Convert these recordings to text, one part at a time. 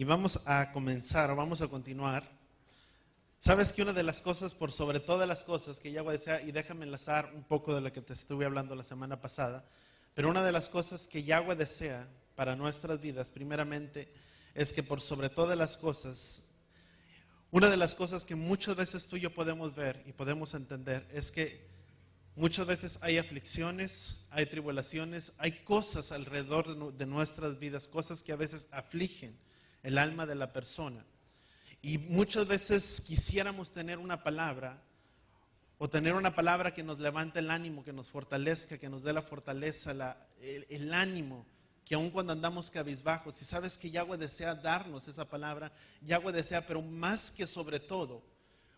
Y vamos a comenzar, o vamos a continuar. Sabes que una de las cosas, por sobre todas las cosas que Yahweh desea, y déjame enlazar un poco de lo que te estuve hablando la semana pasada, pero una de las cosas que Yahweh desea para nuestras vidas, primeramente, es que por sobre todas las cosas, una de las cosas que muchas veces tú y yo podemos ver y podemos entender es que muchas veces hay aflicciones, hay tribulaciones, hay cosas alrededor de nuestras vidas, cosas que a veces afligen el alma de la persona. Y muchas veces quisiéramos tener una palabra, o tener una palabra que nos levante el ánimo, que nos fortalezca, que nos dé la fortaleza, el ánimo, que aun cuando andamos cabizbajos, si sabes que Yahweh desea darnos esa palabra, Yahweh desea, pero más que sobre todo,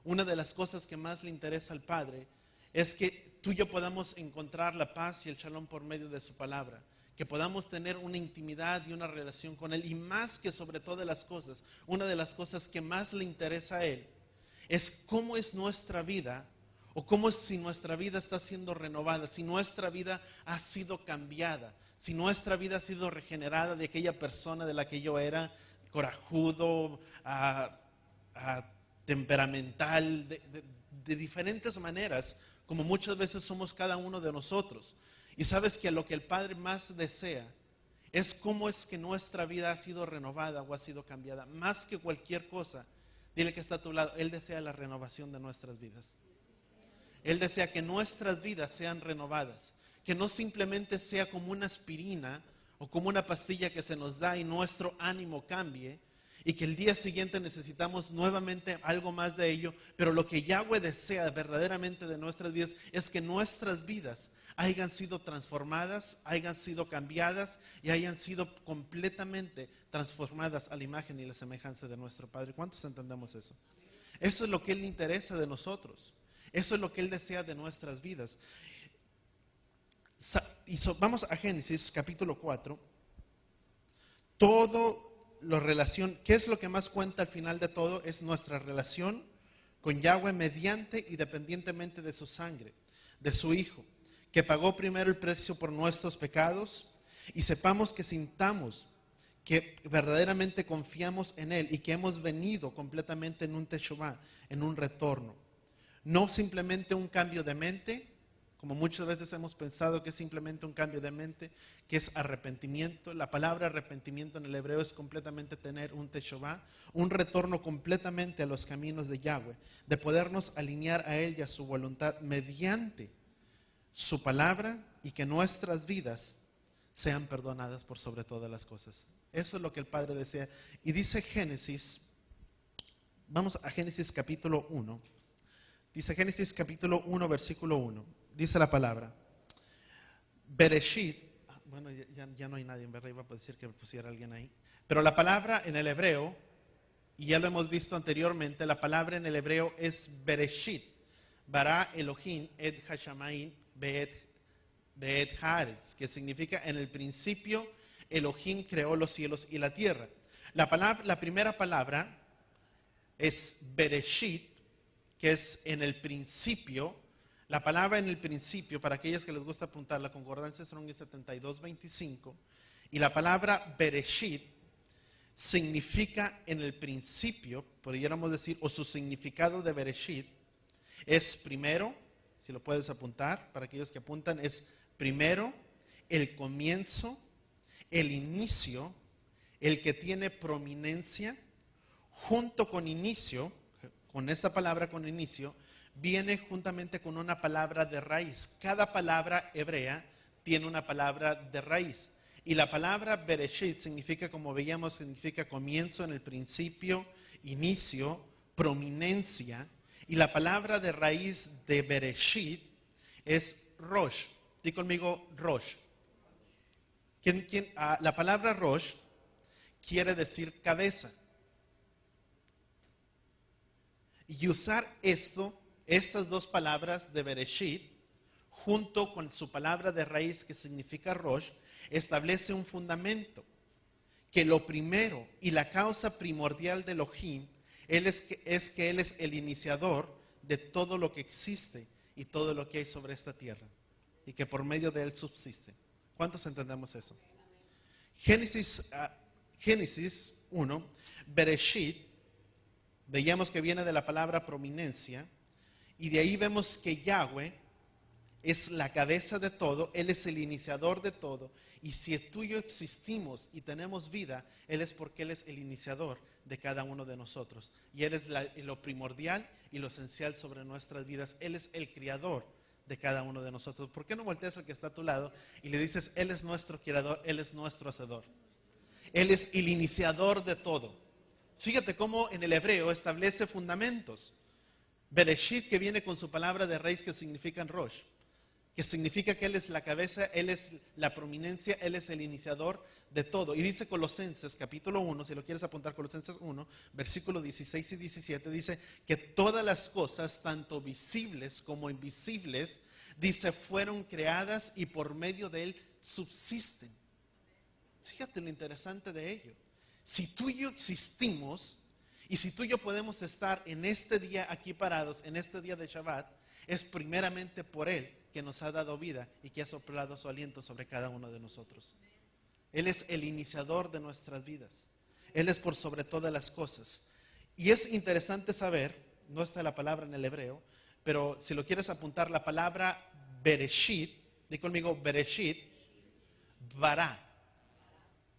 una de las cosas que más le interesa al Padre es que tú y yo podamos encontrar la paz y el shalom por medio de su palabra, que podamos tener una intimidad y una relación con Él, y más que sobre todas las cosas, una de las cosas que más le interesa a Él es cómo es nuestra vida, o cómo es si nuestra vida está siendo renovada, si nuestra vida ha sido cambiada, si nuestra vida ha sido regenerada de aquella persona de la que yo era, corajudo, temperamental, de diferentes maneras, como muchas veces somos cada uno de nosotros. Y sabes que lo que el Padre más desea es cómo es que nuestra vida ha sido renovada o ha sido cambiada. Más que cualquier cosa, dile que está a tu lado, Él desea la renovación de nuestras vidas. Él desea que nuestras vidas sean renovadas, que no simplemente sea como una aspirina o como una pastilla que se nos da y nuestro ánimo cambie, y que el día siguiente necesitamos nuevamente algo más de ello, pero lo que Yahweh desea verdaderamente de nuestras vidas es que nuestras vidas hayan sido transformadas, hayan sido cambiadas y hayan sido completamente transformadas a la imagen y la semejanza de nuestro Padre. ¿Cuántos entendemos eso? Eso es lo que Él le interesa de nosotros. Eso es lo que Él desea de nuestras vidas. Vamos a Génesis capítulo 4. ¿Qué es lo que más cuenta al final de todo? Es nuestra relación con Yahweh mediante y dependientemente de su sangre, de su Hijo, que pagó primero el precio por nuestros pecados, y sepamos que sintamos que verdaderamente confiamos en Él y que hemos venido completamente en un teshuvah, en un retorno. No simplemente un cambio de mente, como muchas veces hemos pensado que es simplemente un cambio de mente, que es arrepentimiento. La palabra arrepentimiento en el hebreo es completamente tener un teshuvah, un retorno completamente a los caminos de Yahweh, de podernos alinear a Él y a su voluntad mediante su palabra, y que nuestras vidas sean perdonadas por sobre todas las cosas. Eso es lo que el Padre desea. Y dice Génesis, vamos a Génesis capítulo 1. Dice Génesis capítulo 1, versículo 1. Dice la palabra, Bereshit, bueno, ya no hay nadie, en verdad, iba a decir que pusiera alguien ahí. Pero la palabra en el hebreo, y ya lo hemos visto anteriormente, la palabra en el hebreo es Bereshit. Bara Elohim et Hashamain beet haaretz, que significa en el principio Elohim creó los cielos y la tierra. La primera palabra es Bereshit, que es en el principio. La palabra en el principio, para aquellos que les gusta apuntar, la concordancia Strong es 72:25, y la palabra Bereshit significa en el principio, podríamos decir, o su significado de Bereshit es primero, si lo puedes apuntar, para aquellos que apuntan, es primero, el comienzo, el inicio, el que tiene prominencia. Junto con inicio, con esta palabra con inicio, viene juntamente con una palabra de raíz. Cada palabra hebrea tiene una palabra de raíz. Y la palabra Bereshit significa, como veíamos, significa comienzo, en el principio, inicio, prominencia. Y la palabra de raíz de Bereshit es Rosh. Dí conmigo Rosh. La palabra Rosh quiere decir cabeza. Y usar estas dos palabras de Bereshit, junto con su palabra de raíz que significa Rosh, establece un fundamento, que lo primero y la causa primordial de Elohim es que Él es el iniciador de todo lo que existe y todo lo que hay sobre esta tierra, y que por medio de Él subsiste. ¿Cuántos entendemos eso? Génesis 1, Bereshit, veíamos que viene de la palabra prominencia, y de ahí vemos que Yahweh es la cabeza de todo, Él es el iniciador de todo, y si tú y yo existimos y tenemos vida, Él es porque Él es el iniciador de cada uno de nosotros, y Él es lo primordial y lo esencial sobre nuestras vidas. Él es el creador de cada uno de nosotros. ¿Por qué no volteas al que está a tu lado y le dices, Él es nuestro creador, Él es nuestro hacedor? Él es el iniciador de todo. Fíjate cómo en el hebreo establece fundamentos. Bereshit, que viene con su palabra de raíz que significa Rosh, que significa que Él es la cabeza, Él es la prominencia, Él es el iniciador de todo. Y dice Colosenses capítulo 1, si lo quieres apuntar, Colosenses 1, versículos 16 y 17, dice que todas las cosas, tanto visibles como invisibles, dice, fueron creadas y por medio de Él subsisten. Fíjate lo interesante de ello. Si tú y yo existimos, y si tú y yo podemos estar en este día aquí parados, en este día de Shabbat, es primeramente por Él que nos ha dado vida y que ha soplado su aliento sobre cada uno de nosotros. Él es el iniciador de nuestras vidas. Él es por sobre todas las cosas. Y es interesante saber, no está la palabra en el hebreo, pero si lo quieres apuntar, la palabra Bereshit, di conmigo Bereshit, bara.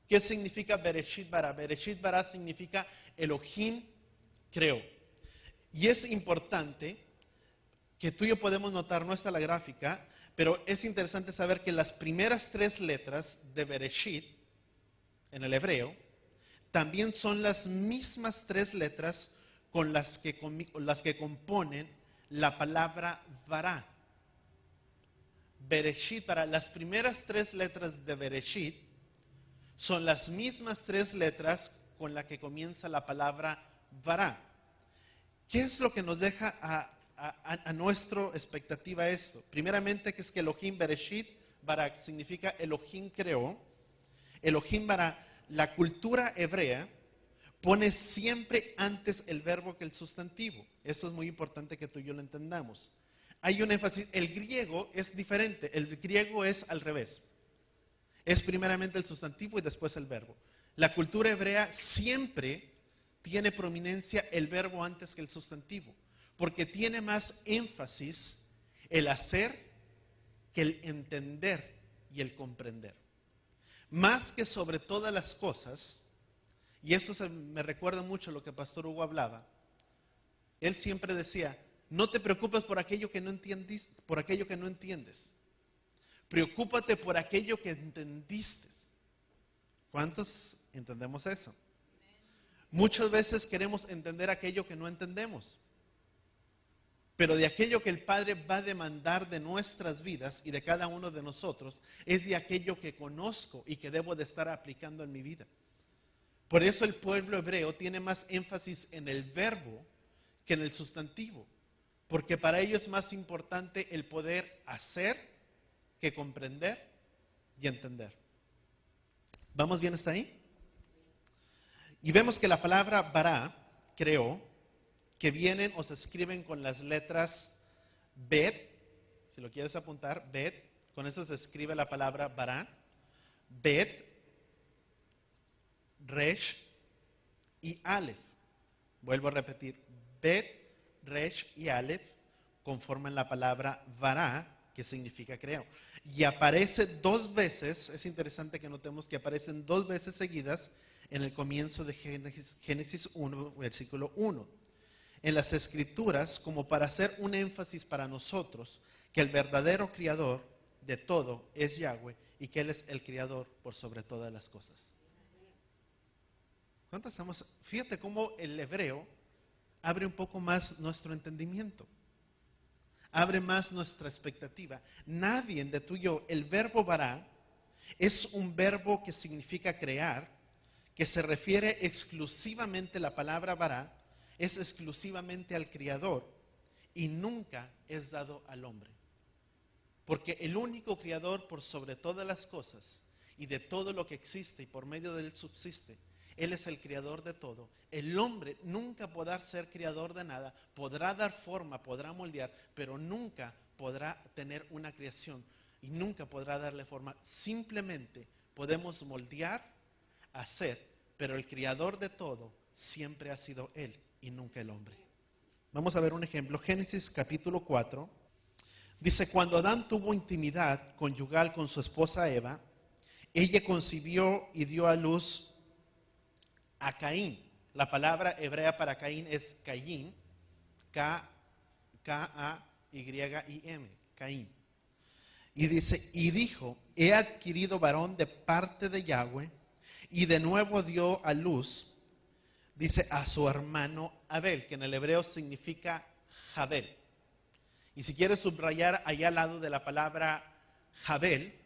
¿Qué significa Bereshit bara? Bereshit bara significa Elohim creó. Y es importante que tú y yo podemos notar, no está la gráfica, pero es interesante saber que las primeras 3 letras de Bereshit en el hebreo también son las mismas 3 letras con las que componen la palabra bara. Bereshit bara, las primeras 3 letras de Bereshit son las mismas 3 letras con las que comienza la palabra bara. ¿Qué es lo que nos deja a nuestra expectativa esto? Primeramente, que es que Elohim Bereshit bara significa Elohim creó. Elohim bara, la cultura hebrea pone siempre antes el verbo que el sustantivo. Esto es muy importante que tú y yo lo entendamos. Hay un énfasis. El griego es diferente. El griego es al revés. Es primeramente el sustantivo y después el verbo. La cultura hebrea siempre tiene prominencia el verbo antes que el sustantivo, porque tiene más énfasis el hacer que el entender y el comprender. Más que sobre todas las cosas, y esto me recuerda mucho lo que Pastor Hugo hablaba, él siempre decía, no te preocupes por aquello que no entiendes, preocúpate por aquello que entendiste. ¿Cuántos entendemos eso? Muchas veces queremos entender aquello que no entendemos, pero de aquello que el Padre va a demandar de nuestras vidas y de cada uno de nosotros, es de aquello que conozco y que debo de estar aplicando en mi vida. Por eso el pueblo hebreo tiene más énfasis en el verbo que en el sustantivo, porque para ellos es más importante el poder hacer que comprender y entender. ¿Vamos bien hasta ahí? Y vemos que la palabra bara, creó, que vienen o se escriben con las letras Bet, si lo quieres apuntar, Bet, con eso se escribe la palabra bara, Bet, Resh y Aleph. Vuelvo a repetir, Bet, Resh y Aleph conforman la palabra bara, que significa creo. Y aparece 2 veces, es interesante que notemos que aparecen 2 veces seguidas en el comienzo de Génesis 1, versículo 1. En las Escrituras, como para hacer un énfasis para nosotros, que el verdadero creador de todo es Yahweh y que Él es el creador por sobre todas las cosas. ¿Cuántos estamos? Fíjate cómo el hebreo abre un poco más nuestro entendimiento, abre más nuestra expectativa. Nadie de tú y yo, el verbo bara es un verbo que significa crear, que se refiere exclusivamente, la palabra bara es exclusivamente al Creador y nunca es dado al hombre. Porque el único Creador por sobre todas las cosas y de todo lo que existe y por medio de Él subsiste, Él es el Creador de todo. El hombre nunca podrá ser creador de nada, podrá dar forma, podrá moldear, pero nunca podrá tener una creación y nunca podrá darle forma. Simplemente podemos moldear, hacer, pero el creador de todo siempre ha sido Él y nunca el hombre. Vamos a ver un ejemplo. Génesis capítulo 4. Dice, cuando Adán tuvo intimidad conyugal con su esposa Eva, ella concibió y dio a luz a Caín. La palabra hebrea para Caín es Caín, K-A-Y-I-M, Caín. Y dice, y dijo, he adquirido varón de parte de Yahweh, y de nuevo dio a luz, dice, a su hermano Abel, que en el hebreo significa Jabel. Y si quieres subrayar allá al lado de la palabra Jabel,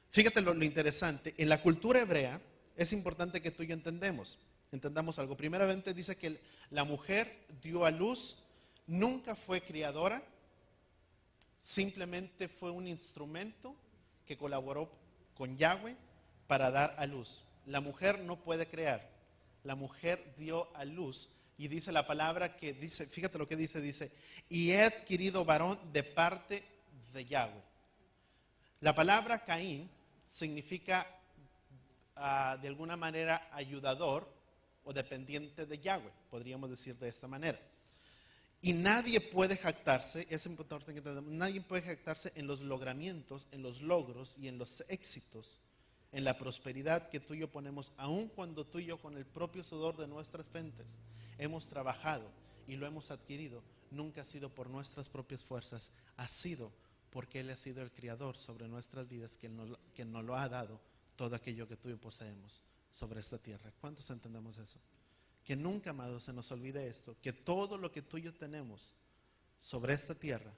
fíjate lo interesante, en la cultura hebrea es importante que tú y yo entendamos algo. Primeramente dice que la mujer dio a luz, nunca fue criadora, simplemente fue un instrumento que colaboró con Yahweh para dar a luz. La mujer no puede crear, la mujer dio a luz. Y dice la palabra que dice, fíjate lo que dice, y he adquirido varón de parte de Yahweh. La palabra Caín significa de alguna manera ayudador o dependiente de Yahweh, podríamos decir de esta manera. Y nadie puede jactarse, es importante que entendamos, nadie puede jactarse en los logramientos, en los logros y en los éxitos, en la prosperidad que tú y yo ponemos, aun cuando tú y yo con el propio sudor de nuestras frentes hemos trabajado y lo hemos adquirido. Nunca ha sido por nuestras propias fuerzas, ha sido porque Él ha sido el creador sobre nuestras vidas, que nos lo ha dado todo aquello que tú y yo poseemos sobre esta tierra. ¿Cuántos entendemos eso? Que nunca, amados, se nos olvide esto, que todo lo que tú y yo tenemos sobre esta tierra,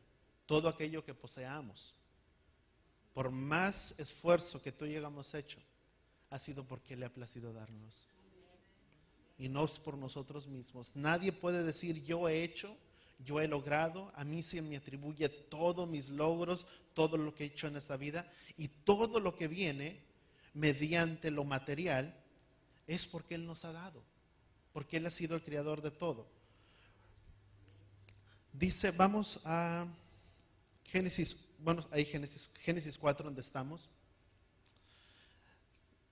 todo aquello que poseamos, por más esfuerzo que tú y yo hemos hecho, ha sido porque le ha placido darnos. Y no es por nosotros mismos. Nadie puede decir, yo he hecho, yo he logrado, a mí se me atribuye todos mis logros, todo lo que he hecho en esta vida, y todo lo que viene mediante lo material es porque Él nos ha dado, porque Él ha sido el creador de todo. Dice, vamos a Génesis, bueno, ahí Génesis 4 donde estamos.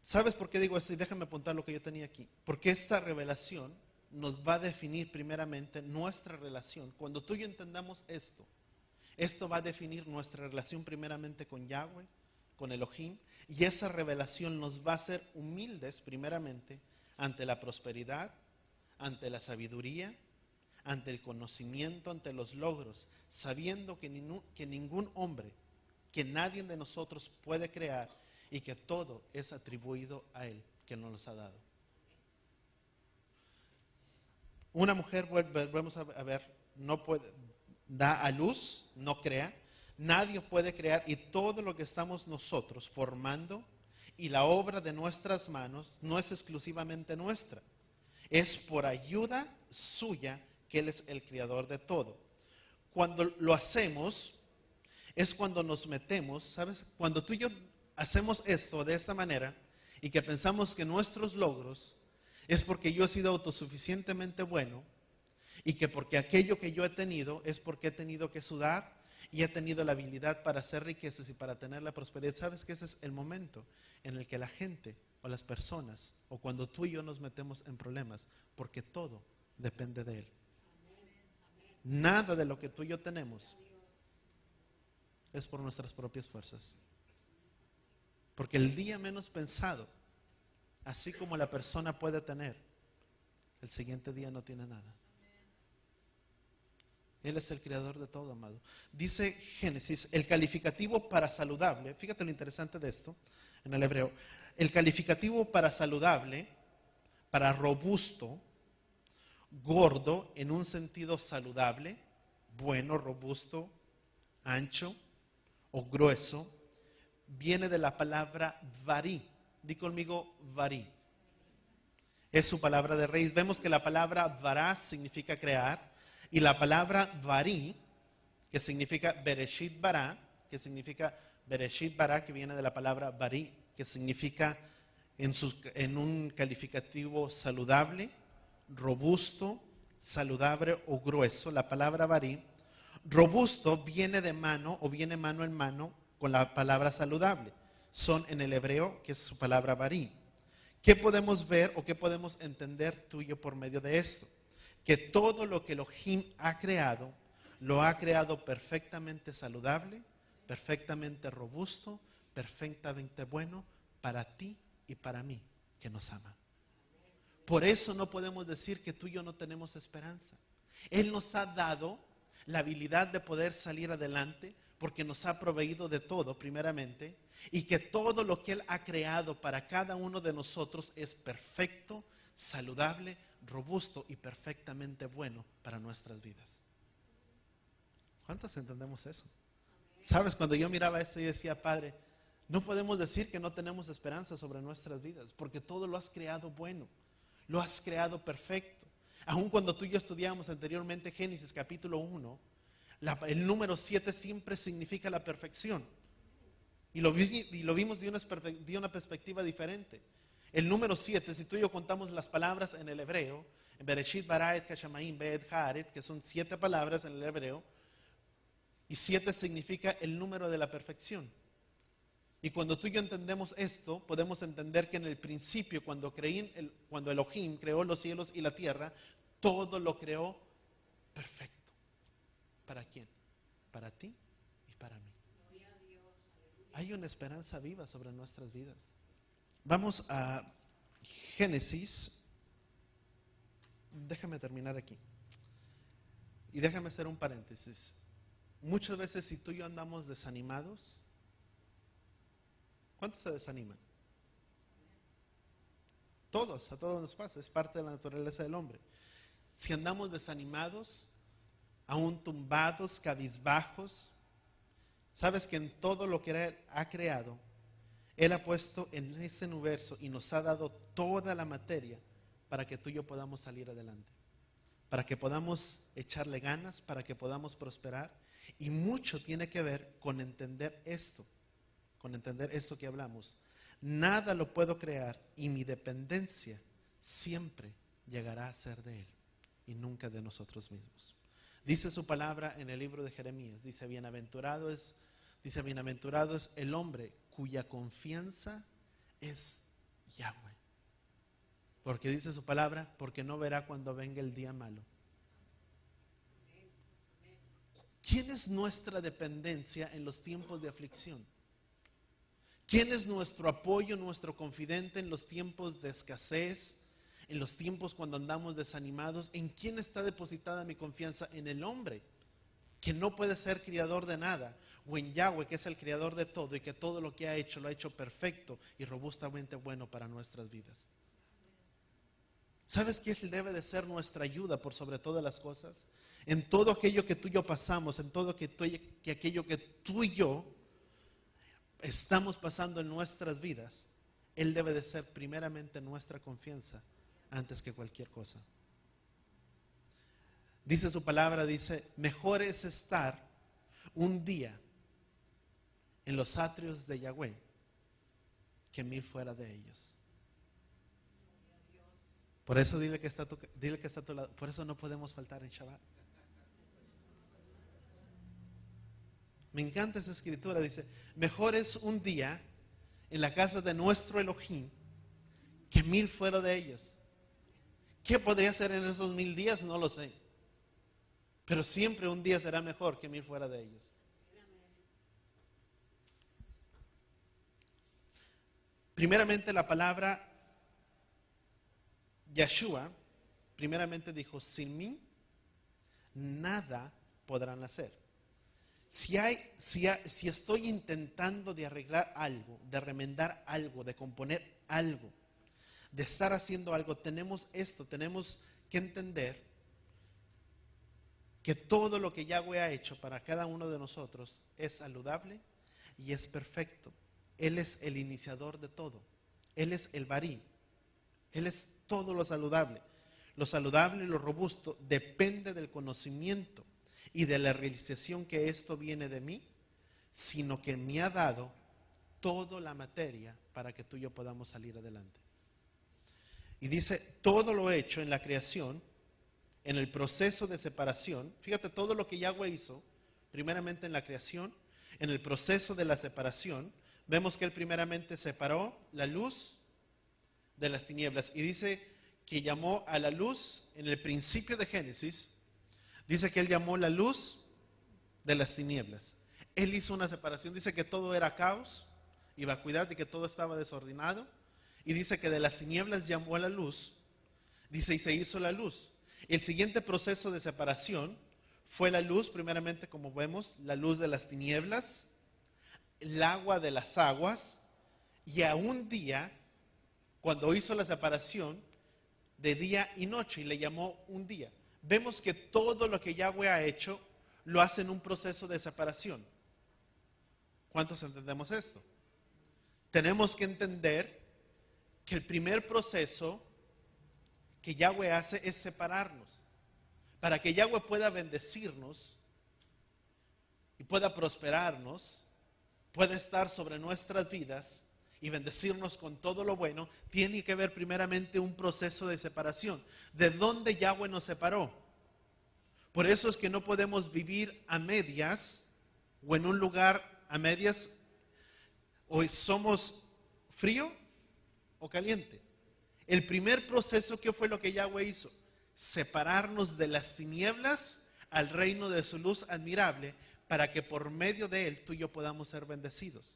¿Sabes por qué digo esto? Y déjame apuntar lo que yo tenía aquí. Porque esta revelación nos va a definir primeramente nuestra relación. Cuando tú y yo entendamos esto va a definir nuestra relación primeramente con Yahweh, con Elohim, y esa revelación nos va a hacer humildes primeramente ante la prosperidad, ante la sabiduría, ante el conocimiento, ante los logros, sabiendo que ningún hombre, que nadie de nosotros puede crear, y que todo es atribuido a Él, que nos los ha dado. Una mujer, volvemos a ver, no puede, da a luz, no crea, nadie puede crear, y todo lo que estamos nosotros formando y la obra de nuestras manos no es exclusivamente nuestra, es por ayuda suya que Él es el creador de todo. Cuando lo hacemos, es cuando nos metemos, ¿sabes? Cuando tú y yo hacemos esto de esta manera y que pensamos que nuestros logros es porque yo he sido autosuficientemente bueno y que porque aquello que yo he tenido es porque he tenido que sudar y he tenido la habilidad para hacer riquezas y para tener la prosperidad. ¿Sabes que ese es el momento en el que la gente o las personas o cuando tú y yo nos metemos en problemas? Porque todo depende de Él. Nada de lo que tú y yo tenemos es por nuestras propias fuerzas. Porque el día menos pensado, así como la persona puede tener, el siguiente día no tiene nada. Él es el creador de todo, amado. Dice Génesis, el calificativo para saludable, fíjate lo interesante de esto en el hebreo, el calificativo para saludable, para robusto, gordo en un sentido saludable, bueno, robusto, ancho o grueso, viene de la palabra varí. Di conmigo varí. Es su palabra de raíz. Vemos que la palabra vará significa crear y la palabra varí, que significa bereshit bará, que viene de la palabra varí, que significa en un calificativo saludable, robusto, saludable o grueso. La palabra varí, robusto, viene de mano o viene mano en mano con la palabra saludable. Son en el hebreo, que es su palabra varí, ¿Qué podemos ver o qué podemos entender tú y yo por medio de esto? Que todo lo que Elohim ha creado, lo ha creado perfectamente saludable, perfectamente robusto, perfectamente bueno para ti y para mí, que nos ama. Por eso no podemos decir que tú y yo no tenemos esperanza. Él nos ha dado la habilidad de poder salir adelante porque nos ha proveído de todo, primeramente, y que todo lo que Él ha creado para cada uno de nosotros es perfecto, saludable, robusto y perfectamente bueno para nuestras vidas. ¿Cuántos entendemos eso? Sabes, cuando yo miraba esto y decía, Padre, no podemos decir que no tenemos esperanza sobre nuestras vidas, porque todo lo has creado bueno, lo has creado perfecto. Aun cuando tú y yo estudiamos anteriormente Génesis capítulo 1, el número 7 siempre significa la perfección. Y lo vimos de una perspectiva diferente. El número 7, si tú y yo contamos las palabras en el hebreo, en Bereshit, Baraet, Hashamaim, Be'ed, Haaret, que son 7 palabras en el hebreo, y 7 significa el número de la perfección. Y cuando tú y yo entendemos esto, podemos entender que en el principio, cuando Elohim creó los cielos y la tierra, todo lo creó perfecto. ¿Para quién? Para ti y para mí. Hay una esperanza viva sobre nuestras vidas. Vamos a Génesis. Déjame terminar aquí. Y déjame hacer un paréntesis. Muchas veces si tú y yo andamos desanimados, ¿cuántos se desaniman? Todos, a todos nos pasa, es parte de la naturaleza del hombre. Si andamos desanimados, aún tumbados, cabizbajos, sabes que en todo lo que Él ha creado, Él ha puesto en ese universo y nos ha dado toda la materia para que tú y yo podamos salir adelante, para que podamos echarle ganas, para que podamos prosperar. Y mucho tiene que ver con entender esto que hablamos. Nada lo puedo crear y mi dependencia siempre llegará a ser de Él y nunca de nosotros mismos. Dice su palabra en el libro de Jeremías, dice bienaventurado es el hombre cuya confianza es Yahweh. Porque dice su palabra, porque no verá cuando venga el día malo. ¿Quién es nuestra dependencia en los tiempos de aflicción? ¿Quién es nuestro apoyo, nuestro confidente en los tiempos de escasez, en los tiempos cuando andamos desanimados? ¿En quién está depositada mi confianza? En el hombre, que no puede ser criador de nada, o en Yahweh, que es el creador de todo y que todo lo que ha hecho lo ha hecho perfecto y robustamente bueno para nuestras vidas. ¿Sabes qué debe de ser nuestra ayuda por sobre todas las cosas? En todo aquello que tú y yo pasamos, en todo aquello que tú y yo estamos pasando en nuestras vidas, Él debe de ser primeramente nuestra confianza antes que cualquier cosa. Dice su palabra, dice, mejor es estar un día en los atrios de Yahweh que 1000 fuera de ellos. Por eso dile que está a tu lado. Por eso no podemos faltar en Shabbat. Me encanta esa escritura. Dice, mejor es un día en la casa de nuestro Elohim que 1000 fuera de ellos. ¿Qué podría ser en esos 1000 días? No lo sé. Pero siempre un día será mejor que 1000 fuera de ellos. Primeramente la palabra Yeshua, primeramente dijo, sin mí nada podrán hacer. Si estoy intentando de arreglar algo, de remendar algo, de componer algo, de estar haciendo algo, tenemos que entender que todo lo que Yahweh ha hecho para cada uno de nosotros es saludable y es perfecto. Él es el iniciador de todo. Él es el Barí. Él es todo lo saludable. Lo saludable y lo robusto depende del conocimiento y de la realización que esto viene de mí, sino que me ha dado toda la materia para que tú y yo podamos salir adelante. Y dice, todo lo hecho en la creación, en el proceso de separación. Fíjate todo lo que Yahweh hizo, primeramente en la creación, en el proceso de la separación. Vemos que Él primeramente separó la luz de las tinieblas. Y dice que llamó a la luz, en el principio de Génesis, dice que Él llamó la luz de las tinieblas. Él hizo una separación, dice que todo era caos y vacuidad y que todo estaba desordenado. Y dice que de las tinieblas llamó a la luz, dice, y se hizo la luz. El siguiente proceso de separación fue la luz, primeramente como vemos, la luz de las tinieblas, el agua de las aguas, y a un día, cuando hizo la separación de día y noche, y le llamó un día. Vemos que todo lo que Yahweh ha hecho, lo hace en un proceso de separación. ¿Cuántos entendemos esto? Tenemos que entender que el primer proceso que Yahweh hace es separarnos. Para que Yahweh pueda bendecirnos y pueda prosperarnos, pueda estar sobre nuestras vidas y bendecirnos con todo lo bueno, tiene que haber primeramente un proceso de separación. ¿De dónde Yahweh nos separó? Por eso es que no podemos vivir a medias o en un lugar a medias. O somos frío o caliente. El primer proceso, ¿qué fue lo que Yahweh hizo? Separarnos de las tinieblas al reino de su luz admirable, para que por medio de Él tú y yo podamos ser bendecidos.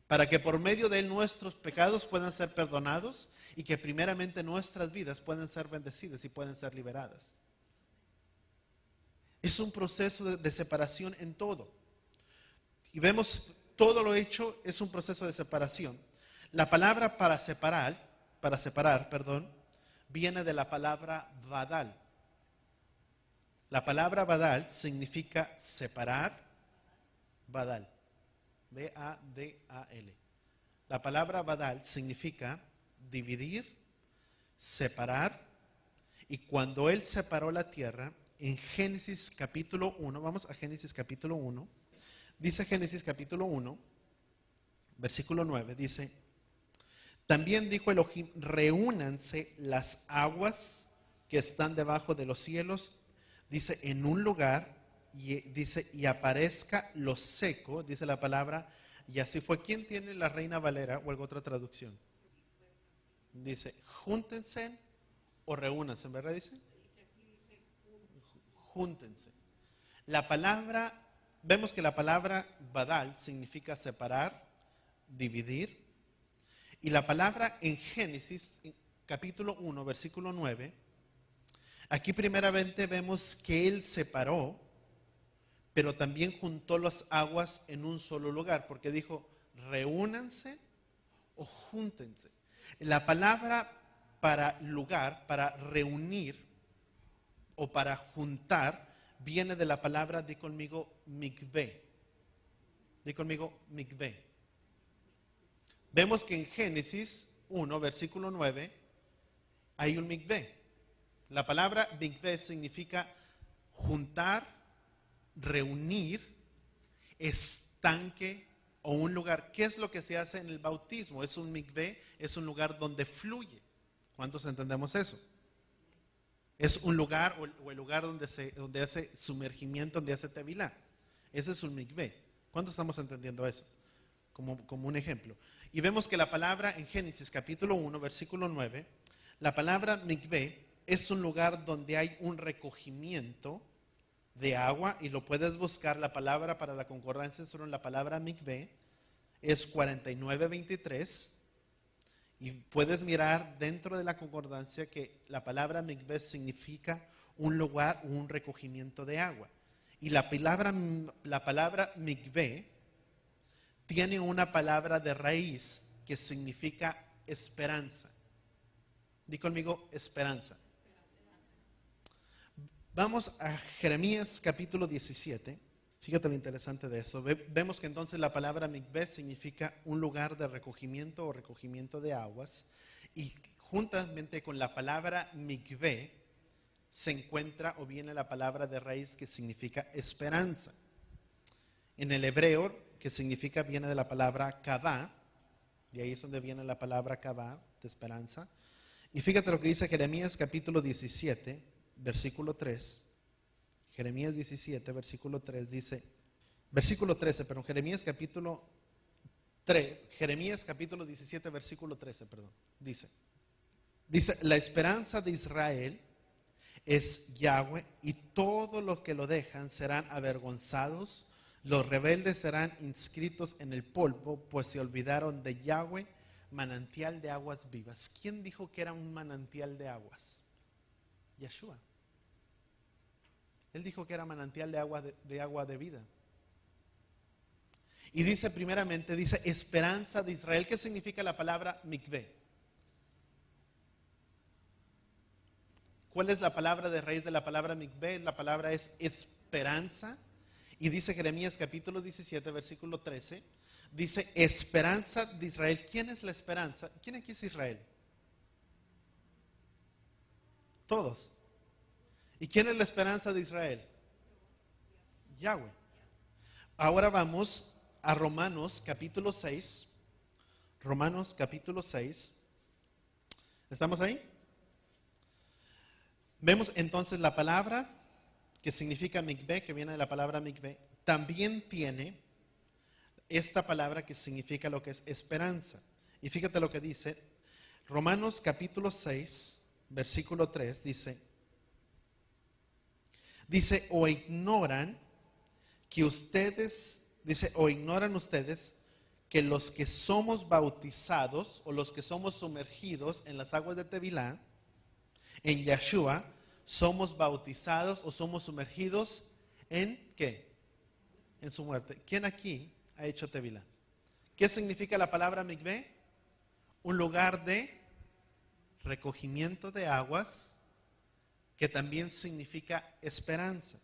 Para que por medio de Él nuestros pecados puedan ser perdonados y que primeramente nuestras vidas puedan ser bendecidas y puedan ser liberadas. Es un proceso de separación en todo. Y vemos, todo lo hecho es un proceso de separación. La palabra para separar, viene de la palabra Badal. La palabra Badal significa separar, Badal, B-A-D-A-L. La palabra Badal significa dividir, separar, y cuando Él separó la tierra, en Génesis capítulo 1, vamos a Génesis capítulo 1, dice Génesis capítulo 1, versículo 9, dice: también dijo Elohim, reúnanse las aguas que están debajo de los cielos, dice, en un lugar, y dice, y aparezca lo seco, dice la palabra, y así fue. ¿Quién tiene la Reina Valera o alguna otra traducción? Dice, júntense o reúnanse, ¿verdad? Dice, júntense. La palabra, vemos que la palabra badal significa separar, dividir. Y la palabra en Génesis, capítulo 1, versículo 9, aquí primeramente vemos que Él separó, pero también juntó las aguas en un solo lugar, porque dijo, reúnanse o júntense. La palabra para lugar, para reunir o para juntar, viene de la palabra, di conmigo, mikveh. Di conmigo, mikveh. Vemos que en Génesis 1, versículo 9, hay un mikveh. La palabra mikveh significa juntar, reunir, estanque o un lugar. ¿Qué es lo que se hace en el bautismo? Es un mikveh, es un lugar donde fluye. ¿Cuántos entendemos eso? Es un lugar o el lugar donde hace sumergimiento, donde hace tevilá. Ese es un mikveh. ¿Cuántos estamos entendiendo eso? Como un ejemplo. Y vemos que la palabra en Génesis capítulo 1, versículo 9, la palabra mikveh es un lugar donde hay un recogimiento de agua, y lo puedes buscar, la palabra para la concordancia sobre la palabra mikveh es 4923, y puedes mirar dentro de la concordancia que la palabra mikveh significa un lugar, un recogimiento de agua. Y la palabra mikveh tiene una palabra de raíz que significa esperanza. Di conmigo, esperanza. Vamos a Jeremías capítulo 17. Fíjate lo interesante de eso. Vemos que entonces la palabra mikveh significa un lugar de recogimiento o recogimiento de aguas. Y juntamente con la palabra mikveh se encuentra o viene la palabra de raíz que significa esperanza. En el hebreo, que significa, viene de la palabra kavá, de ahí es donde viene la palabra kavá, de esperanza. Y fíjate lo que dice Jeremías capítulo 17, versículo 3. Jeremías 17, versículo 3 dice, versículo 13, perdón, Jeremías capítulo 17, versículo 13, perdón, dice: Dice, la esperanza de Israel es Yahweh, y todos los que lo dejan serán avergonzados. Los rebeldes serán inscritos en el polvo, pues se olvidaron de Yahweh, manantial de aguas vivas. ¿Quién dijo que era un manantial de aguas? Yeshua. Él dijo que era manantial de agua de vida. Y dice primeramente, dice esperanza de Israel. ¿Qué significa la palabra mikveh? ¿Cuál es la palabra de raíz de la palabra mikveh? La palabra es esperanza. Y dice Jeremías capítulo 17, versículo 13, dice esperanza de Israel. ¿Quién es la esperanza? ¿Quién aquí es Israel? Todos. ¿Y quién es la esperanza de Israel? Yahweh. Ahora vamos a Romanos capítulo 6. Romanos capítulo 6. ¿Estamos ahí? Vemos entonces la palabra que significa mikveh, que viene de la palabra mikveh, también tiene esta palabra que significa lo que es esperanza. Y fíjate lo que dice Romanos capítulo 6, versículo 3, dice, o ignoran ustedes que los que somos bautizados o los que somos sumergidos en las aguas de Tevilá, en Yeshua, somos bautizados o somos sumergidos en ¿qué? En su muerte. ¿Quién aquí ha hecho Tevilá? ¿Qué significa la palabra mikveh? Un lugar de recogimiento de aguas, que también significa esperanza.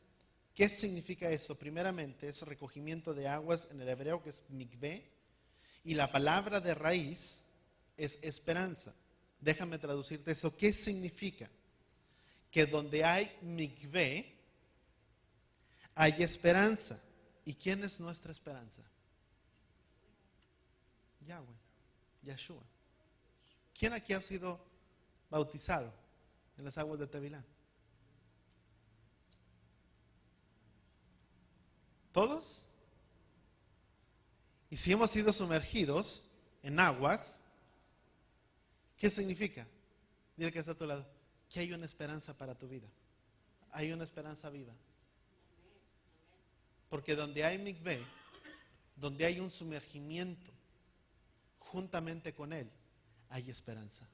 ¿Qué significa eso? Primeramente es recogimiento de aguas en el hebreo, que es mikveh, y la palabra de raíz es esperanza. Déjame traducirte eso. ¿Qué significa? Que donde hay mikveh hay esperanza. ¿Y quién es nuestra esperanza? Yahweh, Yeshua. ¿Quién aquí ha sido bautizado en las aguas de Tevilá? ¿Todos? Y si hemos sido sumergidos en aguas, ¿qué significa? Dile que está a tu lado, que hay una esperanza para tu vida. Hay una esperanza viva. Porque donde hay mikveh, donde hay un sumergimiento juntamente con él, hay esperanza.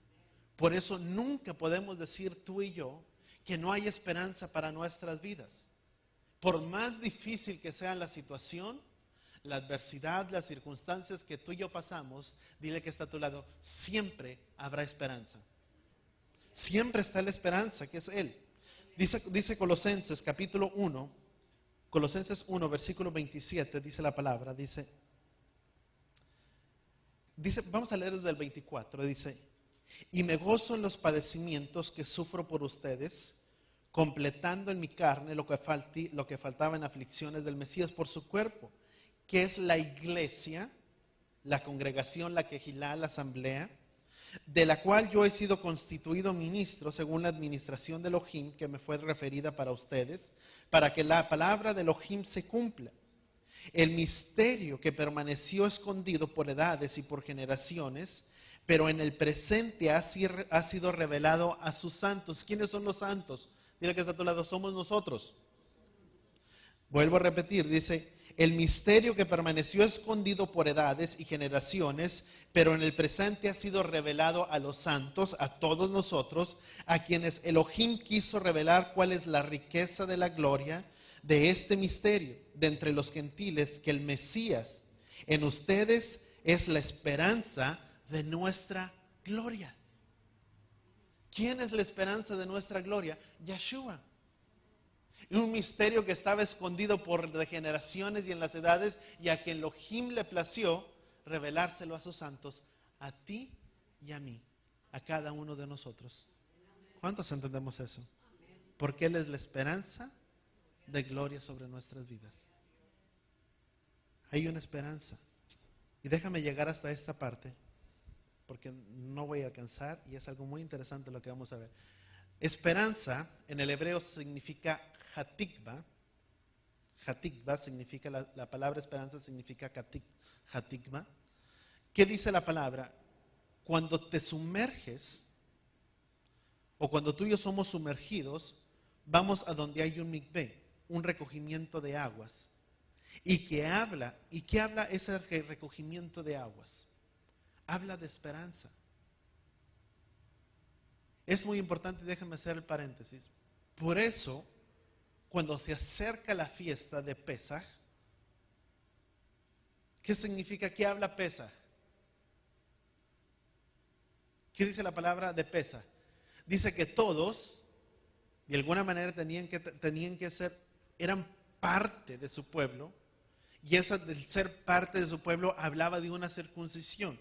Por eso nunca podemos decir tú y yo que no hay esperanza para nuestras vidas. Por más difícil que sea la situación, la adversidad, las circunstancias que tú y yo pasamos, dile que está a tu lado, siempre habrá esperanza. Siempre está la esperanza, que es Él. Dice Colosenses capítulo 1, Colosenses 1, versículo 27, dice la palabra, dice, vamos a leer desde el 24, dice, y me gozo en los padecimientos que sufro por ustedes, completando en mi carne lo que faltaba en aflicciones del Mesías por su cuerpo, que es la iglesia, la congregación, la quejilá, la asamblea, de la cual yo he sido constituido ministro según la administración de Elohim que me fue referida para ustedes, para que la palabra de Elohim se cumpla. El misterio que permaneció escondido por edades y por generaciones, pero en el presente ha sido revelado a sus santos. ¿Quiénes son los santos? Dile que está a tu lado, somos nosotros. Vuelvo a repetir, dice, el misterio que permaneció escondido por edades y generaciones, pero en el presente ha sido revelado a los santos, a todos nosotros, a quienes Elohim quiso revelar cuál es la riqueza de la gloria de este misterio, de entre los gentiles, que el Mesías en ustedes es la esperanza de nuestra gloria. ¿Quién es la esperanza de nuestra gloria? Yeshua. Un misterio que estaba escondido por generaciones y en las edades, y a quien Elohim le plació revelárselo a sus santos, a ti y a mí, a cada uno de nosotros. ¿Cuántos entendemos eso? Porque Él es la esperanza de gloria sobre nuestras vidas. Hay una esperanza. Y déjame llegar hasta esta parte, porque no voy a alcanzar, y es algo muy interesante lo que vamos a ver. Esperanza en el hebreo significa hatikva. Hatikva significa, la palabra esperanza significa hatikva. ¿Qué dice la palabra? Cuando te sumerges o cuando tú y yo somos sumergidos, vamos a donde hay un mikvé, un recogimiento de aguas. ¿Y qué habla ese recogimiento de aguas? Habla de esperanza. Es muy importante, déjame hacer el paréntesis. Por eso, cuando se acerca la fiesta de Pesaj, ¿qué significa? ¿Qué habla Pesaj? ¿Qué dice la palabra de Pesaj? Dice que todos, de alguna manera, tenían que ser, eran parte de su pueblo, y esa del ser parte de su pueblo hablaba de una circuncisión.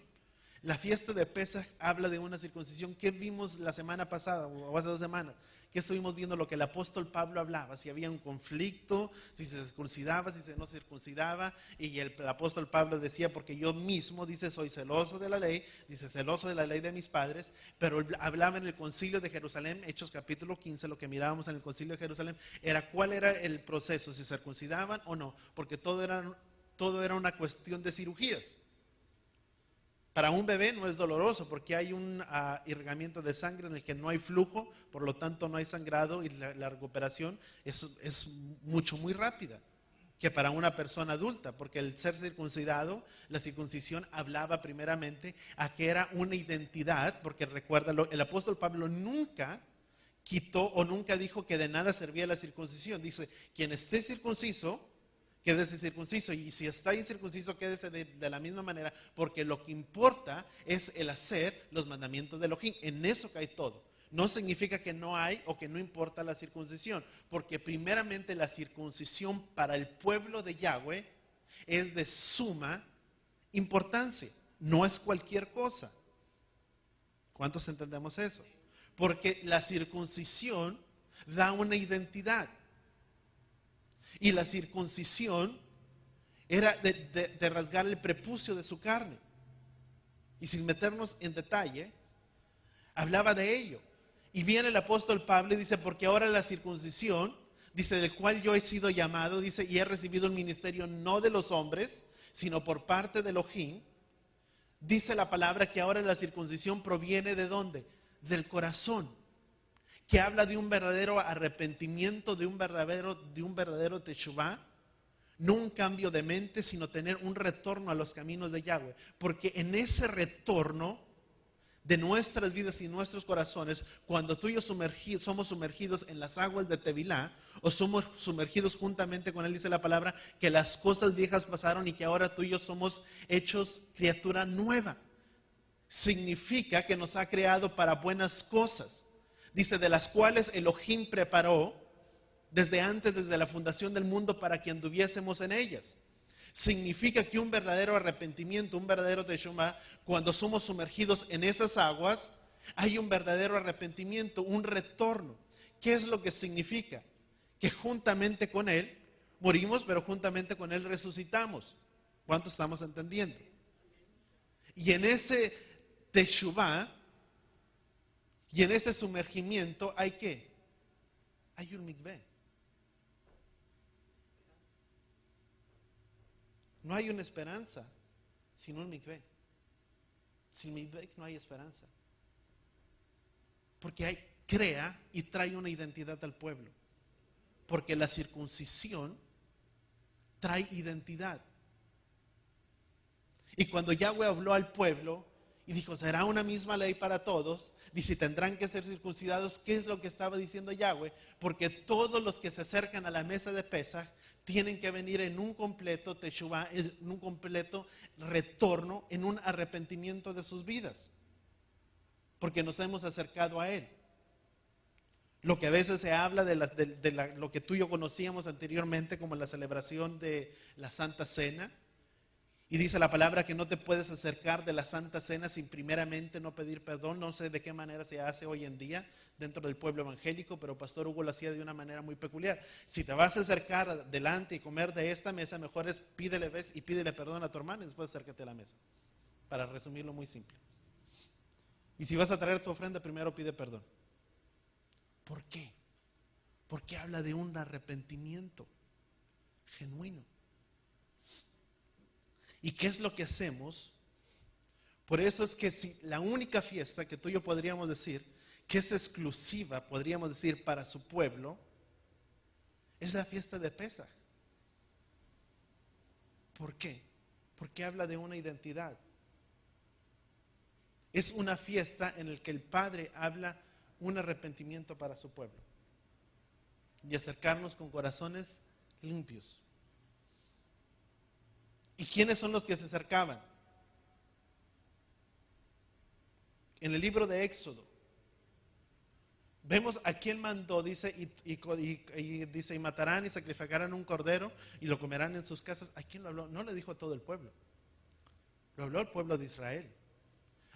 La fiesta de Pesaj habla de una circuncisión. ¿Qué vimos la semana pasada o hace 2 semanas? ¿Qué estuvimos viendo? Lo que el apóstol Pablo hablaba, si había un conflicto, si se circuncidaba, si se no circuncidaba, y el apóstol Pablo decía, porque yo mismo, dice, soy celoso de la ley, dice, celoso de la ley de mis padres, pero hablaba en el concilio de Jerusalén, Hechos capítulo 15, lo que mirábamos en el concilio de Jerusalén, era cuál era el proceso, si se circuncidaban o no, porque todo era una cuestión de cirugías. Para un bebé no es doloroso porque hay un irrigamiento de sangre en el que no hay flujo, por lo tanto no hay sangrado y la recuperación es muy rápida que para una persona adulta, porque el ser circuncidado, la circuncisión hablaba primeramente a que era una identidad, porque recuerda, el apóstol Pablo nunca quitó o nunca dijo que de nada servía la circuncisión. Dice, quien esté circunciso, quédese circunciso, y si está incircunciso, quédese de la misma manera, porque lo que importa es el hacer los mandamientos de Elohim. En eso cae todo. No significa que no hay o que no importa la circuncisión, porque primeramente la circuncisión para el pueblo de Yahweh es de suma importancia, no es cualquier cosa. ¿Cuántos entendemos eso? Porque la circuncisión da una identidad. Y la circuncisión era de rasgar el prepucio de su carne. Y sin meternos en detalle, hablaba de ello. Y viene el apóstol Pablo y dice, porque ahora la circuncisión, dice, del cual yo he sido llamado, dice, y he recibido el ministerio no de los hombres, sino por parte de Elohim. Dice la palabra que ahora la circuncisión proviene ¿de dónde? Del corazón. Que habla de un verdadero arrepentimiento, de un verdadero teshuvá, no un cambio de mente, sino tener un retorno a los caminos de Yahweh. Porque en ese retorno de nuestras vidas y nuestros corazones, cuando tú y yo somos sumergidos en las aguas de Tevilá, o somos sumergidos juntamente con él, dice la palabra, que las cosas viejas pasaron y que ahora tú y yo somos hechos criatura nueva. Significa que nos ha creado para buenas cosas. Dice, de las cuales Elohim preparó desde la fundación del mundo para que anduviésemos en ellas. Significa que un verdadero arrepentimiento, un verdadero teshuvá, cuando somos sumergidos en esas aguas, hay un verdadero arrepentimiento, un retorno. ¿Qué es lo que significa? Que juntamente con Él morimos, pero juntamente con Él resucitamos. ¿Cuánto estamos entendiendo? Y en ese teshuvá, y en ese sumergimiento hay ¿qué? Hay un mikvé. No hay una esperanza sin un mikvé. Sin mikvé no hay esperanza. Porque crea y trae una identidad al pueblo. Porque la circuncisión trae identidad. Y cuando Yahweh habló al pueblo y dijo, será una misma ley para todos, dice, tendrán que ser circuncidados. ¿Qué es lo que estaba diciendo Yahweh? Porque todos los que se acercan a la mesa de Pesaj tienen que venir en un completo teshuvá, en un completo retorno, en un arrepentimiento de sus vidas. Porque nos hemos acercado a Él. Lo que a veces se habla de lo que tú y yo conocíamos anteriormente como la celebración de la Santa Cena. Y dice la palabra que no te puedes acercar de la Santa Cena sin primeramente no pedir perdón. No sé de qué manera se hace hoy en día dentro del pueblo evangélico, pero Pastor Hugo lo hacía de una manera muy peculiar. Si te vas a acercar adelante y comer de esta mesa, mejor es pídele perdón a tu hermano y después acércate a la mesa. Para resumirlo muy simple. Y si vas a traer tu ofrenda, primero pide perdón. ¿Por qué? Porque habla de un arrepentimiento genuino. ¿Y qué es lo que hacemos? Por eso es que si la única fiesta que tú y yo podríamos decir que es exclusiva, podríamos decir, para su pueblo, es la fiesta de Pesaj. ¿Por qué? Porque habla de una identidad. Es una fiesta en la que el Padre habla un arrepentimiento para su pueblo y acercarnos con corazones limpios. ¿Y quiénes son los que se acercaban? En el libro de Éxodo vemos a quién mandó, dice, dice, y matarán y sacrificarán un cordero y lo comerán en sus casas. ¿A quién lo habló? No le dijo a todo el pueblo, lo habló al pueblo de Israel,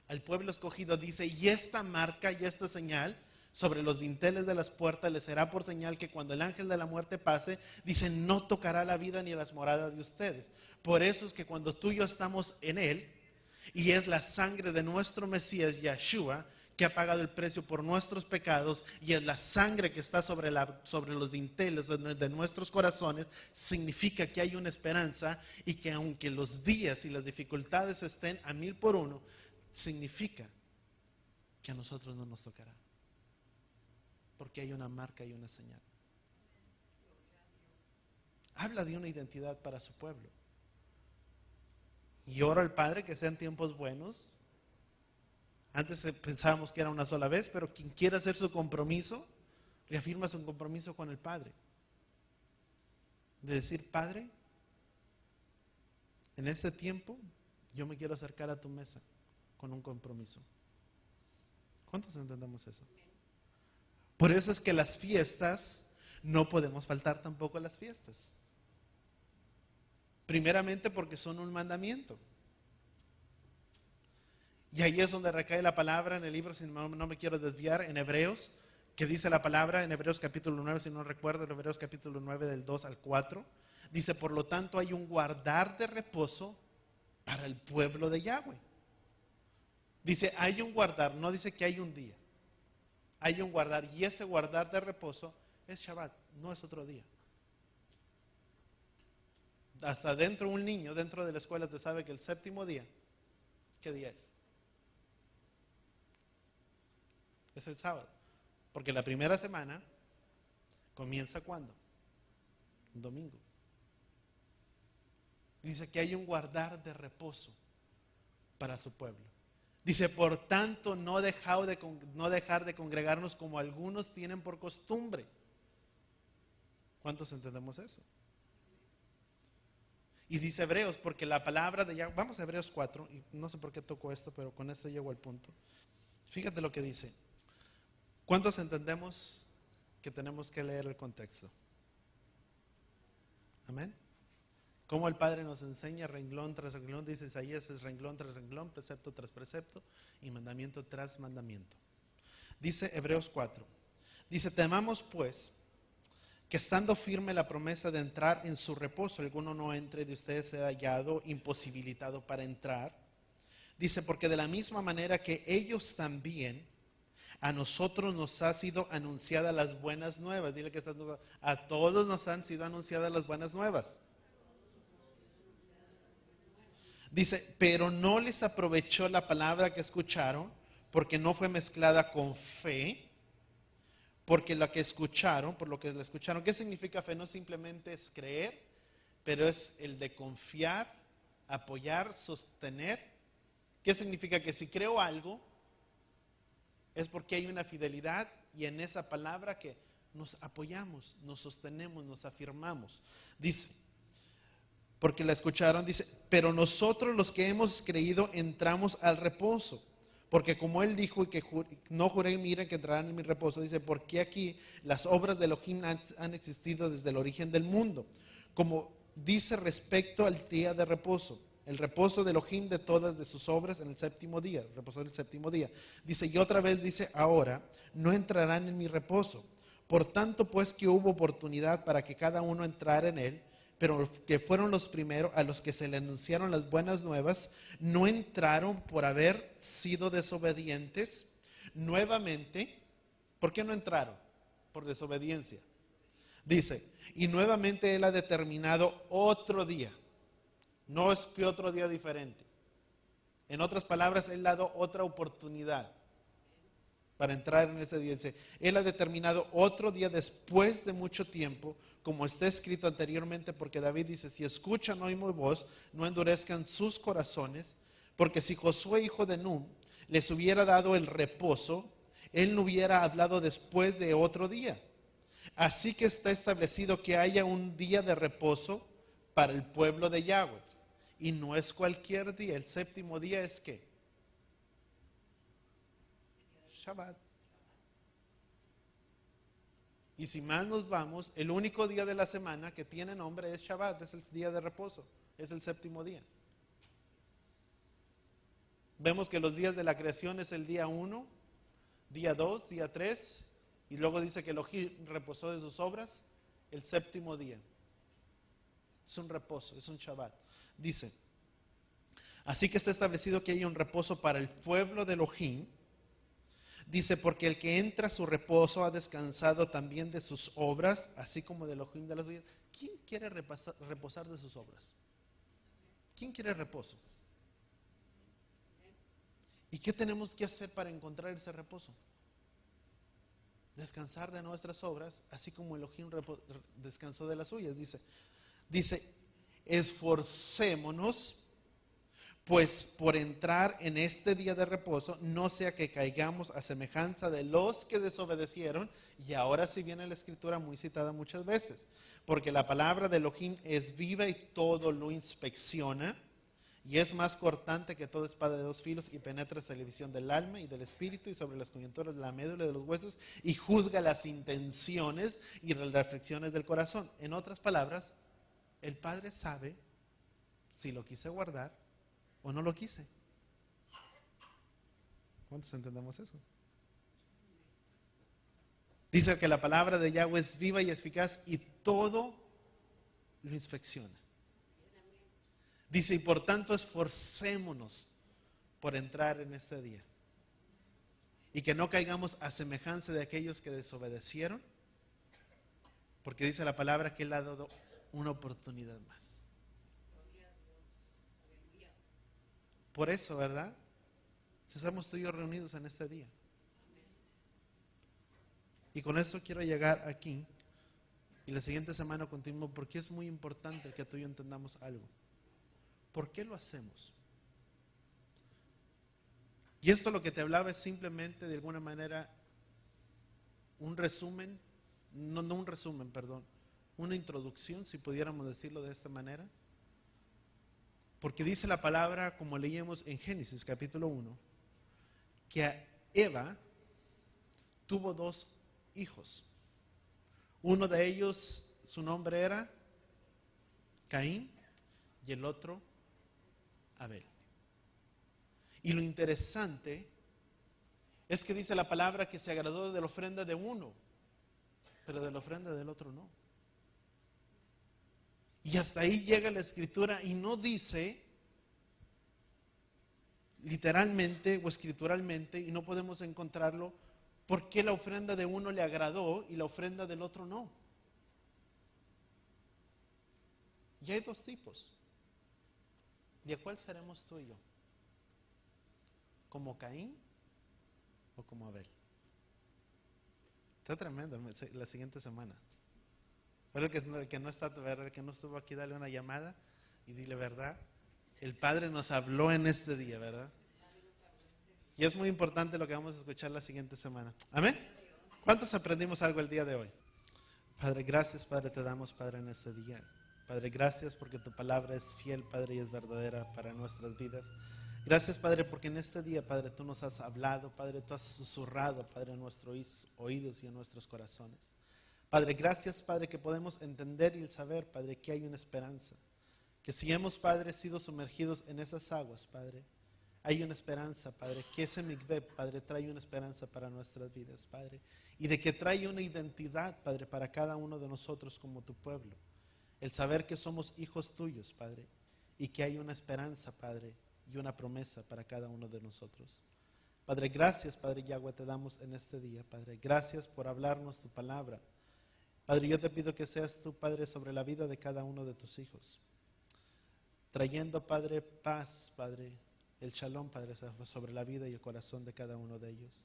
al pueblo escogido. Dice, y esta marca y esta señal sobre los dinteles de las puertas les será por señal que cuando el ángel de la muerte pase, dice, no tocará la vida ni las moradas de ustedes. Por eso es que cuando tú y yo estamos en él, y es la sangre de nuestro Mesías Yeshua que ha pagado el precio por nuestros pecados, y es la sangre que está sobre los dinteles de nuestros corazones, significa que hay una esperanza, y que aunque los días y las dificultades estén a 1000 por uno, significa que a nosotros no nos tocará, porque hay una marca y una señal. Habla de una identidad para su pueblo. Y oro al Padre que sean tiempos buenos. Antes pensábamos que era una sola vez, pero quien quiera hacer su compromiso, reafirma su compromiso con el Padre. De decir, Padre, en este tiempo yo me quiero acercar a tu mesa con un compromiso. ¿Cuántos entendemos eso? Por eso es que las fiestas, no podemos faltar tampoco a las fiestas. Primeramente porque son un mandamiento. Y ahí es donde recae la palabra en el libro, si no me quiero desviar, en Hebreos, que dice la palabra en Hebreos capítulo 9, si no recuerdo, en Hebreos capítulo 9 del 2 al 4, dice, por lo tanto hay un guardar de reposo para el pueblo de Yahweh. Dice, hay un guardar, no dice que hay un día. Hay un guardar, y ese guardar de reposo es Shabbat, no es otro día. Hasta dentro un niño, dentro de la escuela, te sabe que el séptimo día, ¿qué día es? Es el sábado. Porque la primera semana comienza ¿cuándo? Un domingo. Dice que hay un guardar de reposo para su pueblo. Dice, por tanto, no dejar de congregarnos como algunos tienen por costumbre. ¿Cuántos entendemos eso? Y dice Hebreos, porque la palabra de Yahweh, vamos a Hebreos 4, y no sé por qué toco esto, pero con esto llego al punto. Fíjate lo que dice. ¿Cuántos entendemos que tenemos que leer el contexto? Amén. Como el Padre nos enseña renglón tras renglón, dice Isaías, es renglón tras renglón, precepto tras precepto y mandamiento tras mandamiento. Dice Hebreos 4, dice, temamos pues que estando firme la promesa de entrar en su reposo, alguno no entre de ustedes sea hallado imposibilitado para entrar. Dice, porque de la misma manera que ellos también, a nosotros nos ha sido anunciadas las buenas nuevas. Dile que a todos nos han sido anunciadas las buenas nuevas. Dice, pero no les aprovechó la palabra que escucharon, porque no fue mezclada con fe. Porque lo que escucharon, por lo que la escucharon, ¿qué significa fe? No simplemente es creer, pero es el de confiar, apoyar, sostener. ¿Qué significa? Que si creo algo, es porque hay una fidelidad y en esa palabra que nos apoyamos, nos sostenemos, nos afirmamos. Dice, porque la escucharon, dice, pero nosotros los que hemos creído entramos al reposo. Porque como él dijo, y que no juré, miren que entrarán en mi reposo, dice, porque aquí las obras de Elohim han existido desde el origen del mundo. Como dice respecto al día de reposo, el reposo de Elohim de todas de sus obras en el séptimo día, el reposo del séptimo día. Dice, y otra vez dice, ahora no entrarán en mi reposo. Por tanto, pues que hubo oportunidad para que cada uno entrara en él, pero que fueron los primeros a los que se le anunciaron las buenas nuevas, no entraron por haber sido desobedientes. Nuevamente, ¿por qué no entraron? Por desobediencia. Dice, y nuevamente él ha determinado otro día. No es que otro día diferente. En otras palabras, él ha dado otra oportunidad. para entrar en ese día. Dice, Él ha determinado otro día después de mucho tiempo, como está escrito anteriormente, porque David dice, si escuchan hoy mi voz, no endurezcan sus corazones, porque si Josué, hijo de Nun, les hubiera dado el reposo, él no hubiera hablado después de otro día. Así que está establecido que haya un día de reposo para el pueblo de Yahweh. Y no es cualquier día, el séptimo día es ¿qué? Shabbat. Y si más nos vamos, el único día de la semana que tiene nombre es Shabbat, es el día de reposo, es el séptimo día. Vemos que los días de la creación es el día 1, día 2, día 3, y luego dice que Elohim reposó de sus obras el séptimo día. Es un reposo, es un Shabbat. Dice, así que está establecido que haya un reposo para el pueblo de Elohim. Dice, porque el que entra a su reposo ha descansado también de sus obras, así como de Elohim de las suyas. ¿Quién quiere reposar de sus obras? ¿Quién quiere reposo? ¿Y qué tenemos que hacer para encontrar ese reposo? Descansar de nuestras obras, así como Elohim descansó de las suyas. Dice, esforcémonos pues por entrar en este día de reposo, no sea que caigamos a semejanza de los que desobedecieron. Y ahora sí viene la escritura muy citada muchas veces, porque la palabra de Elohim es viva y todo lo inspecciona, y es más cortante que toda espada de dos filos, y penetra hasta la división del alma y del espíritu, y sobre las coyunturas de la médula y de los huesos, y juzga las intenciones y las reflexiones del corazón. En otras palabras, el Padre sabe si lo quise guardar o no lo quise. ¿Cuántos entendemos eso? Dice que la palabra de Yahweh es viva y eficaz y todo lo inspecciona. Dice, y por tanto esforcémonos por entrar en este día. Y que no caigamos a semejanza de aquellos que desobedecieron, porque dice la palabra que Él ha dado una oportunidad más. Por eso, ¿verdad? Estamos tú y yo reunidos en este día. Y con eso quiero llegar aquí. Y la siguiente semana continúo, porque es muy importante que tú y yo entendamos algo. ¿Por qué lo hacemos? Y esto lo que te hablaba es simplemente, de alguna manera, un resumen, no un resumen, perdón, una introducción, si pudiéramos decirlo de esta manera. Porque dice la palabra, como leíamos en Génesis capítulo 1, que Eva tuvo dos hijos. Uno de ellos, su nombre era Caín, y el otro Abel. Y lo interesante es que dice la palabra que se agradó de la ofrenda de uno, pero de la ofrenda del otro no. Y hasta ahí llega la escritura y no dice literalmente o escrituralmente, y no podemos encontrarlo, por qué la ofrenda de uno le agradó y la ofrenda del otro no. Y hay dos tipos. ¿Y a cuál seremos tú y yo? ¿Como Caín o como Abel? Está tremendo la siguiente semana. Pero el que no está, el que no estuvo aquí, dale una llamada y dile, ¿verdad? El Padre nos habló en este día, ¿verdad? Y es muy importante lo que vamos a escuchar la siguiente semana. ¿Amén? ¿Cuántos aprendimos algo el día de hoy? Padre, gracias, Padre, te damos, Padre, en este día. Padre, gracias porque tu palabra es fiel, Padre, y es verdadera para nuestras vidas. Gracias, Padre, porque en este día, Padre, tú nos has hablado, Padre, tú has susurrado, Padre, en nuestros oídos y en nuestros corazones. Padre, gracias, Padre, que podemos entender y el saber, Padre, que hay una esperanza. Que si hemos, Padre, sido sumergidos en esas aguas, Padre, hay una esperanza, Padre, que ese mikveh, Padre, trae una esperanza para nuestras vidas, Padre. Y de que trae una identidad, Padre, para cada uno de nosotros como tu pueblo. El saber que somos hijos tuyos, Padre, y que hay una esperanza, Padre, y una promesa para cada uno de nosotros. Padre, gracias, Padre Yahweh, te damos en este día, Padre. Gracias por hablarnos tu palabra. Padre, yo te pido que seas tú, Padre, sobre la vida de cada uno de tus hijos. Trayendo, Padre, paz, Padre, el shalom, Padre, sobre la vida y el corazón de cada uno de ellos.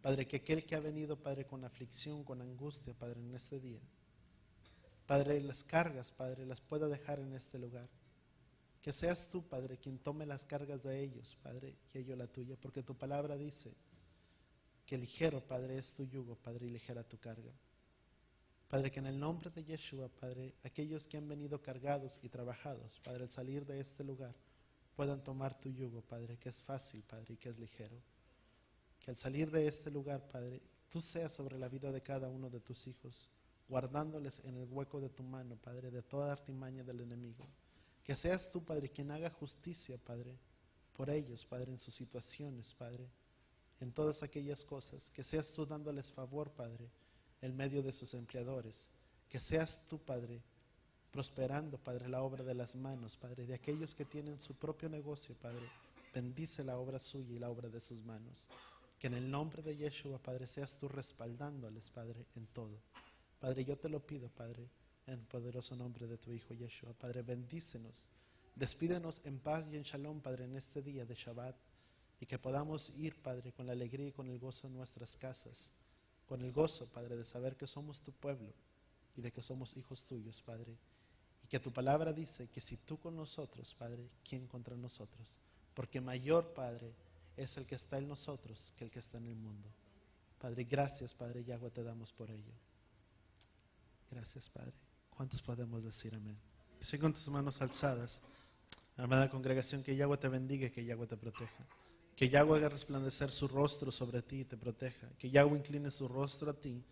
Padre, que aquel que ha venido, Padre, con aflicción, con angustia, Padre, en este día, Padre, las cargas, Padre, las pueda dejar en este lugar. Que seas tú, Padre, quien tome las cargas de ellos, Padre, y ello la tuya, porque tu palabra dice que ligero, Padre, es tu yugo, Padre, y ligera tu carga. Padre, que en el nombre de Yeshua, Padre, aquellos que han venido cargados y trabajados, Padre, al salir de este lugar, puedan tomar tu yugo, Padre, que es fácil, Padre, y que es ligero. Que al salir de este lugar, Padre, tú seas sobre la vida de cada uno de tus hijos, guardándoles en el hueco de tu mano, Padre, de toda artimaña del enemigo. Que seas tú, Padre, quien haga justicia, Padre, por ellos, Padre, en sus situaciones, Padre, en todas aquellas cosas. Que seas tú dándoles favor, Padre, en medio de sus empleadores. Que seas tú, Padre, prosperando, Padre, la obra de las manos, Padre, de aquellos que tienen su propio negocio, Padre. Bendice la obra suya y la obra de sus manos. Que en el nombre de Yeshua, Padre, seas tú respaldándoles, Padre, en todo. Padre, yo te lo pido, Padre, en el poderoso nombre de tu Hijo Yeshua. Padre, bendícenos. Despídenos en paz y en shalom, Padre, en este día de Shabbat. Y que podamos ir, Padre, con la alegría y con el gozo en nuestras casas. Con el gozo, Padre, de saber que somos tu pueblo y de que somos hijos tuyos, Padre. Y que tu palabra dice que si tú con nosotros, Padre, ¿quién contra nosotros? Porque mayor, Padre, es el que está en nosotros que el que está en el mundo. Padre, gracias, Padre Yahweh, te damos por ello. Gracias, Padre. ¿Cuántos podemos decir amén? Sí, con tus manos alzadas. Amada congregación, que Yahweh te bendiga y que Yahweh te proteja. Que Yahweh haga resplandecer su rostro sobre ti y te proteja. Que Yahweh incline su rostro a ti.